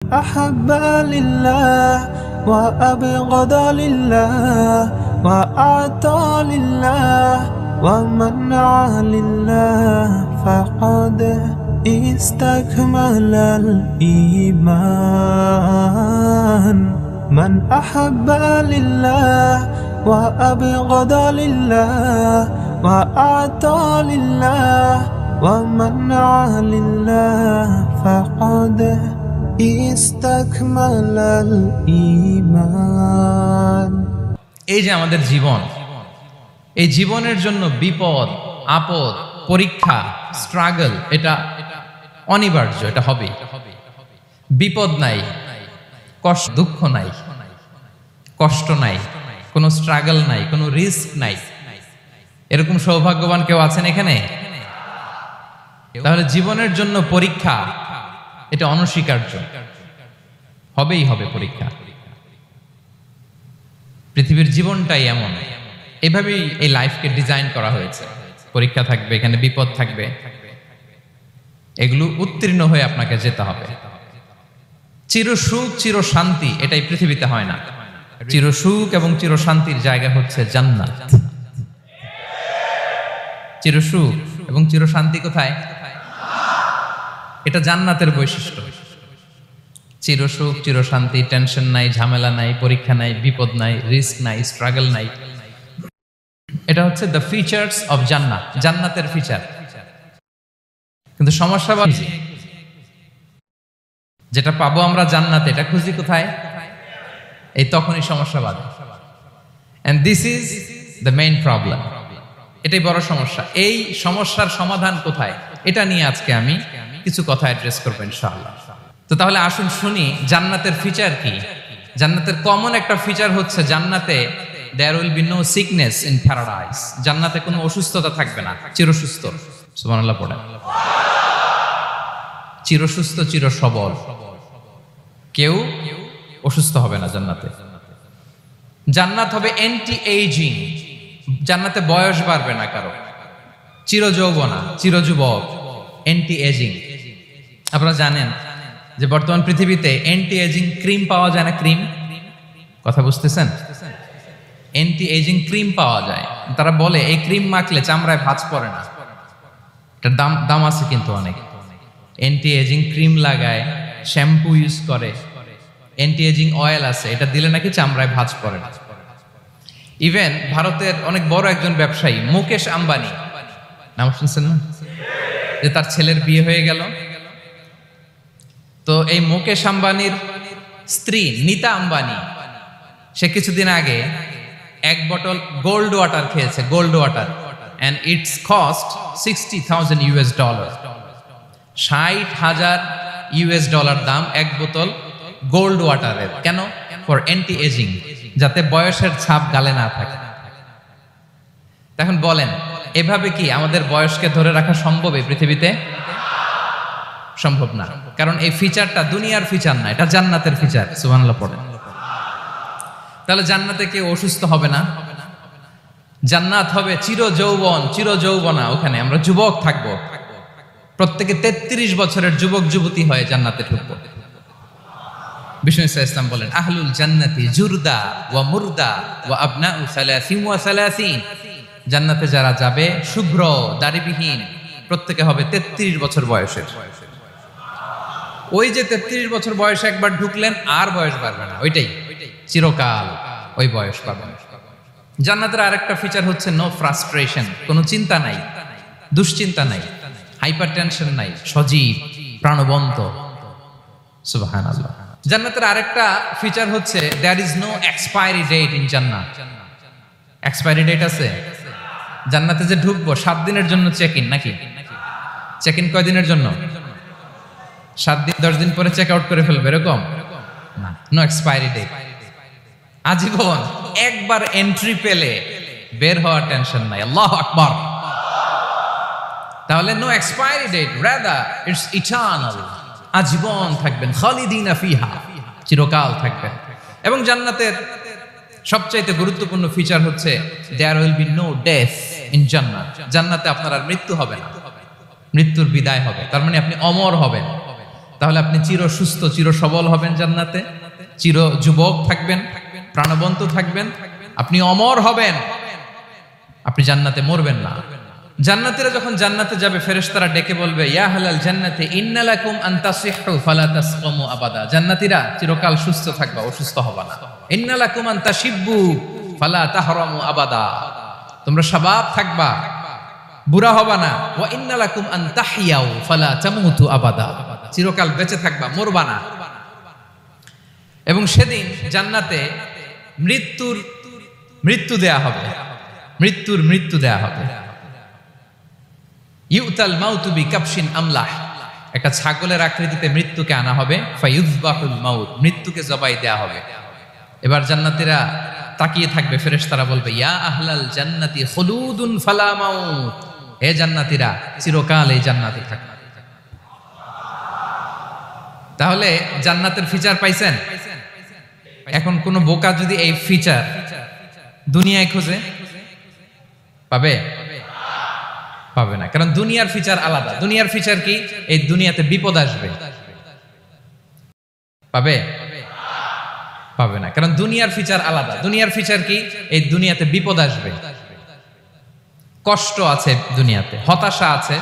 أحب لله وأبغض لله وأعطى لله ومنع لله فقد استكمل الإيمان من أحب لله وأبغض لله وأعطى لله ومنع لله فقد استكمل الإيمان। এই যে আমাদের জীবন, এই জীবনের জন্য বিপদ, আপদ, পরীক্ষা, স্ট্রাগল এটা অনিবার্য, এটা হবে। বিপদ নাই, কষ্ট, দুঃখ নাই, কষ্ট নাই, কোনো স্ট্রাগল নাই, কোনো রিস্ক নাই। এরকম সৌভাগ্যবান কেউ আছেন এখানে? তাহলে জীবনের জন্য পরীক্ষা এটা অনস্বীকার্য, হবেই হবে পরীক্ষা। পৃথিবীর জীবনটাই এমন, এভাবেই এই লাইফকে ডিজাইন করা হয়েছে। পরীক্ষা থাকবে, এখানে বিপদ থাকবে, এগুলো উত্তীর্ণ হয়ে আপনাকে যেতে হবে। চির সুখ চির শান্তি এটাই পৃথিবীতে হয় না। চির সুখ এবং চির শান্তির জায়গা হচ্ছে জান্নাত। চির সুখ এবং চির শান্তি কোথায়? এটা জান্নাতের বৈশিষ্ট্য। চির সুখ চির শান্তি, টেনশন নাই, ঝামেলা নাই, পরীক্ষা নাই, বিপদ নাই, রিস্ক নাই, স্ট্রাগল নাই। এটা হচ্ছে দ্য ফিচার্স অফ জান্নাত, জান্নাতের ফিচার। কিন্তু সমস্যা যেটা পাবো আমরা জান্নাতে, এটা খুঁজি কোথায়? এই তখনই সমস্যা বাধে। And this is the main problem. এটাই বড় সমস্যা। এই সমস্যার সমাধান কোথায়, এটা নিয়ে আজকে আমি কিছু কথা অ্যাড্রেস করবো ইনশাআল্লাহ। তো তাহলে আসুন শুনি জান্নাতের ফিচার কি। জান্নাতের কমন একটা ফিচার হচ্ছে জান্নাতে there will be no sickness in paradise। জান্নাতে কোনো অসুস্থতা থাকবে না, চিরসুস্থ। সুবহানাল্লাহ পড়েন। চিরসুস্থ চির সবল, কেউ অসুস্থ হবে না জান্নাতে। জান্নাত হবে অ্যান্টি এইজিং, জান্নাতে বয়স বাড়বে না কারো, চির যৌবনা, চির যুবক, অ্যান্টি এজিং। আপনারা জানেন যে বর্তমান পৃথিবীতে অ্যান্টি এজিং ক্রিম পাওয়া যায় না? ক্রিম, কথা বুঝতেছেন? অ্যান্টি এজিং ক্রিম পাওয়া যায়। তারা বলে এই ক্রিম মাখলে চামড়ায় ভাঁজ পড়ে না। এটার দাম আছে কিন্তু অনেক। অ্যান্টি এজিং ক্রিম লাগায়, শ্যাম্পু ইউজ করে, অ্যান্টি এজিং অয়েল আছে, এটা দিলে নাকি চামড়ায় ভাঁজ পড়ে না। ইভেন ভারতের অনেক বড় একজন ব্যবসায়ী মুকেশ আম্বানি, নাম শুনছেন না? যে তার ছেলের বিয়ে হয়ে গেল। তো এই মুকেশ আম্বানির স্ত্রী নীতা আম্বানি, সে কিছুদিন আগে এক বোতল গোল্ড ওয়াটার খেয়েছে, gold water, and it's cost $60,000। $60,000 দাম এক বোতল গোল্ড ওয়াটারের। কেন? ফর অ্যান্টি এজিং, যাতে বয়সের ছাপ গালে না থাকে। এখন বলেন, এভাবে কি আমাদের বয়সকে ধরে রাখা সম্ভব এই পৃথিবীতে? সম্ভব না, কারণ এই ফিচারটা দুনিয়ার ফিচার না, এটা জান্নাতের ফিচার। সুবহানাল্লাহ পড়েন। তাহলে জান্নাতে কেউ অসুস্থ হবে না। জান্নাত হবে চির যৌবন, চির যৌবনা। ওখানে আমরা যুবক থাকবো, প্রত্যেকে 33 বছরের যুবক যুবতী হয়ে জান্নাতে ঢুকবো। বিষ্ণু ইসলাম বলেন, আহলুল জান্নাতি জুরদা ওয়া মুরদা ওয়া আবনাউ 30 ওয়া 30। জান্নাতে যারা যাবে শুভ্র দাড়িবিহীন, প্রত্যেকে হবে 33 বছর বয়সের। ওই যে 33 বছর বয়সে একবার ঢুকলেন, আর বয়স বাড়বে না, ওইটাই চিরকাল ওই বয়স পাবেন। জান্নাতের আরেকটা ফিচার হচ্ছে নো ফ্রাস্ট্রেশন, কোনো চিন্তা নাই, দুশ্চিন্তা নাই, হাইপার টেনশন নাই, সজীব প্রাণবন্ত। সুবহানাল্লাহ। জান্নাতের আরেকটা ফিচার হচ্ছে there is no expiry date in জান্নাত। এক্সপায়ারি ডেট আছে? জান্নাতে যে ঢুকবো 7 দিনের জন্য চেক ইন, নাকি? চেক ইন কয় দিনের জন্য? 7 দিন, 10 দিন পরে চেক আউট করে ফেলবে, এরকম না। নো এক্সপায়ারি ডেট, আজীবন। একবার এন্ট্রি পেলে বের হওয়ার টেনশন নাই। আল্লাহু আকবার। তাহলে no expiry date, rather it's eternal, আজীবন থাকবেন। খালিদিনা ফিহা, চিরকাল থাকবেন। এবং জান্নাতের সবচাইতে গুরুত্বপূর্ণ ফিচার হচ্ছে there will be no death in জান্নাত। জান্নাতে আপনার আর মৃত্যু হবে না, মৃত্যুর বিদায় হবে। তার মানে আপনি অমর হবেন। তাহলে আপনি চির সুস্থ, চির সবল হবেন জান্নাতে, চির যুবক থাকবেন, প্রাণবন্ত থাকবেন, আপনি অমর হবেন, আপনি জান্নাতে মরবেন না। জান্নাতীরা যখন জান্নাতে যাবে, ফেরেশতারা ডেকে বলবে, ইয়া আহলাল জান্নাতি ইন্না লাকুম আন তাসিহু ফালা তাসকামু আবাদা। জান্নাতীরা চিরকাল সুস্থ থাকবা, অসুস্থ হবা না। ইন্না লাকুম আন তাশিব্বু ফালা তাহরামু আবাদা, তোমরা শাবাব থাকবা, বুড়া হবা না। ওয়া ইন্না লাকুম আন তাহইয়াউ ফালা তামুতু আবাদা, চিরকাল বেঁচে থাকবা, মরবা না। এবং সেদিন জান্নাতে মৃত্যু দেয়া হবে, মৃত্যু দেয়া হবে। ইউতাল মাউতু বিকাবশিন আমলাহ, একটা ছাগলের আকৃতিতে মৃত্যুকে আনা হবে। ফায়ুযবাহুল মাউত, মৃত্যুকে জবাই দেয়া হবে। এবার জান্নাতীরা তাকিয়ে থাকবে, ফেরেশতারা বলবে, ইয়া আহলাল জান্নাতি খুলুদুন ফালা মাউত, হে জান্নাতীরা চিরকাল এই জান্নাতে থাকবে। তাহলে জান্নাতের ফিচার পাইছেন? এখন কোন বোকা যদি এই ফিচার দুনিয়ায় খোঁজে, পাবে? পাবে না, কারণ দুনিয়ার ফিচার আলাদা। দুনিয়ার ফিচার কি? এই দুনিয়াতে বিপদ আসবে, পাবে? পাবে না, কারণ দুনিয়ার ফিচার আলাদা। দুনিয়ার ফিচার কি? এই দুনিয়াতে বিপদ আসবে, কষ্ট আছে দুনিয়াতে, হতাশা আছে,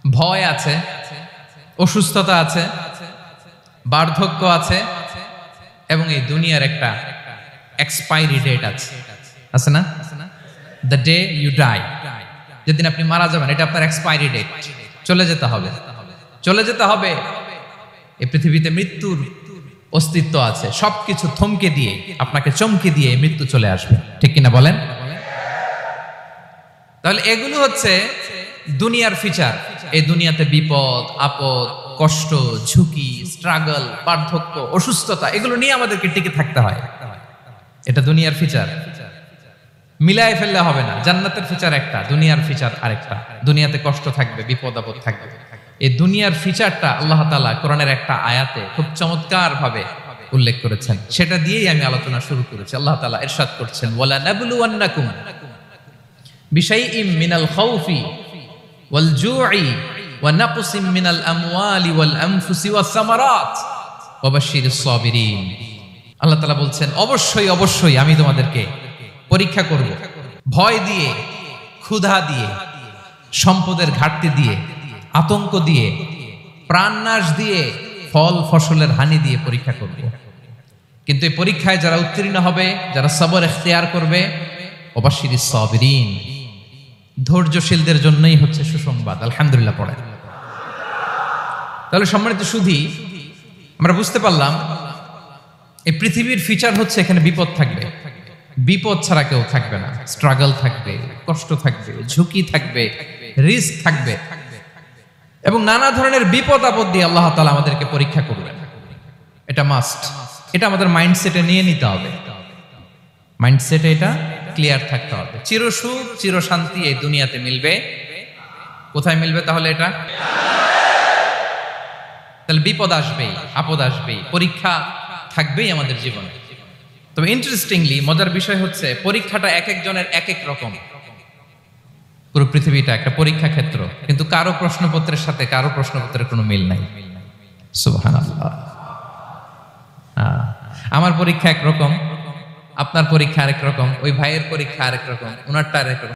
ভয় আছে, অসুস্থতা আছে, বার্ধক্য আছে, এবং এই দুনিয়ার একটা এক্সপায়ারি ডেট আছে না? দ্য ডে ইউ ডাই, যেদিন আপনি মারা যাবেন, এটা আপনার এক্সপায়ারি ডেট, চলে যেতে হবে, চলে যেতে হবে। এই পৃথিবীতে মৃত্যুর অস্তিত্ব আছে, সবকিছু থমকে দিয়ে, আপনাকে চমকে দিয়ে মৃত্যু চলে আসবে, ঠিক কিনা বলেন? তাহলে এগুলো হচ্ছে দুনিয়ার ফিচার। এই দুনিয়াতে বিপদ আপদ, কষ্ট, ঝুঁকি, স্ট্রাগল, বার্ধক্য, অসুস্থতা, এগুলো নিয়ে আমাদেরকে টিকে থাকতে হয়। এটা দুনিয়ার ফিচার, মিলায় ফেললে হবে না। জান্নাতের ফিচার একটা, দুনিয়ার ফিচার আরেকটা। দুনিয়াতে কষ্ট থাকবে, বিপদ আপদ থাকবে। এই দুনিয়ার ফিচারটা আল্লাহ তাআলা কোরআনের একটা আয়াতে খুব চমৎকার ভাবে উল্লেখ করেছেন, সেটা দিয়েই আমি আলোচনা শুরু করেছি। আল্লাহ তাআলা ইরশাদ করছেন, ওয়ালা নাবলুওয়ান্নাকুম বিশাইইম মিনাল খাউফি ওয়াল জুই ওয়া নাকসিম মিনাল আমওয়ালি ওয়াল আনফুসি ওয়াস সামারাত ওয়া বাশশিরিস সাবিরিন। আল্লাহ তাআলা বলছেন, অবশ্যই অবশ্যই আমি তোমাদেরকে পরীক্ষা করব, ভয় দিয়ে, ক্ষুধা দিয়ে, সম্পদের ঘাটতি দিয়ে, আতঙ্ক দিয়ে, প্রাণনাশ দিয়ে, ফল ফসলের হানি দিয়ে পরীক্ষা করব। কিন্তু এই পরীক্ষায় যারা উত্তীর্ণ হবে, যারা সবর ইখতিয়ার করবে, ওয়াবাশশিরিস সাবিরিন, ধৈর্যশীলদের জন্যই হচ্ছে সুসংবাদ। আলহামদুলিল্লাহ পড়ে। তাহলে সম্মানিত সুধী, আমরা বুঝতে পারলাম এই পৃথিবীর ফিচার হচ্ছে এখানে বিপদ থাকবে, বিপদ ছাড়া কেউ থাকবে না। স্ট্রাগল থাকবে, কষ্ট থাকবে, ঝুঁকি থাকবে, রিস্ক থাকবে, এবং নানা ধরনের বিপদ আপদ দিয়ে আল্লাহ তাআলা আমাদেরকে পরীক্ষা করবেন। এটা মাস্ট, এটা আমাদের মাইন্ডসেটে নিয়ে নিতে হবে। মাইন্ডসেটে এটা ক্লিয়ার থাকতে হবে। চিরসুখ চির শান্তি এই দুনিয়াতে মিলবে। কোথায় মিলবে তাহলে এটা? তাহলে বিপদ আসবেই, আপদ আসবেই, পরীক্ষা থাকবেই আমাদের জীবনে। তবে ইন্টারেস্টিংলি মজার বিষয় হচ্ছে, পরীক্ষাটা এক একজনের এক এক রকম। পুরো পৃথিবীটা একটা পরীক্ষা ক্ষেত্র, কিন্তু কারো প্রশ্নপত্রের সাথে কারো প্রশ্নপত্রের কোনো মিল নাই। সুবহানাল্লাহ। আমার পরীক্ষা একরকম, আপনার পরীক্ষা আরেক রকম, ওই ভাইয়ের পরীক্ষা আরেক রকম, ওনারটা আরেক রকম।